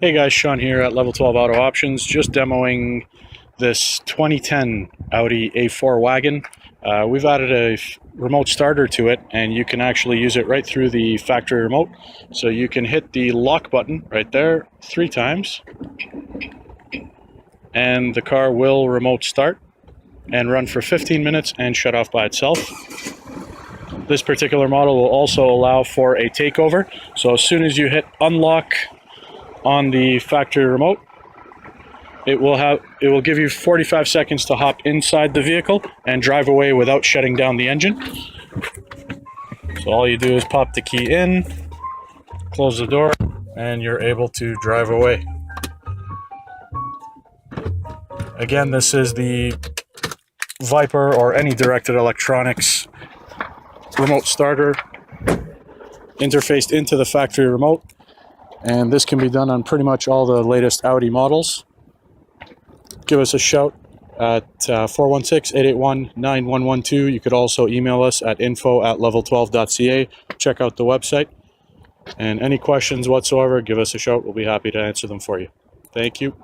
Hey guys, Sean here at Level 12 Auto Options, just demoing this 2010 Audi A4 wagon. We've added a remote starter to it, and you can actually use it right through the factory remote. So you can hit the lock button right there 3 times, and the car will remote start and run for 15 minutes and shut off by itself. This particular model will also allow for a takeover. So as soon as you hit unlock on the factory remote, it will give you 45 seconds to hop inside the vehicle and drive away without shutting down the engine. So all you do is pop the key in, close the door, and you're able to drive away. Again, this is the Viper or any directed electronics remote starter interfaced into the factory remote. And this can be done on pretty much all the latest Audi models. Give us a shout at 416-881-9112. You could also email us at info@level12.ca. Check out the website. And any questions whatsoever, give us a shout. We'll be happy to answer them for you. Thank you.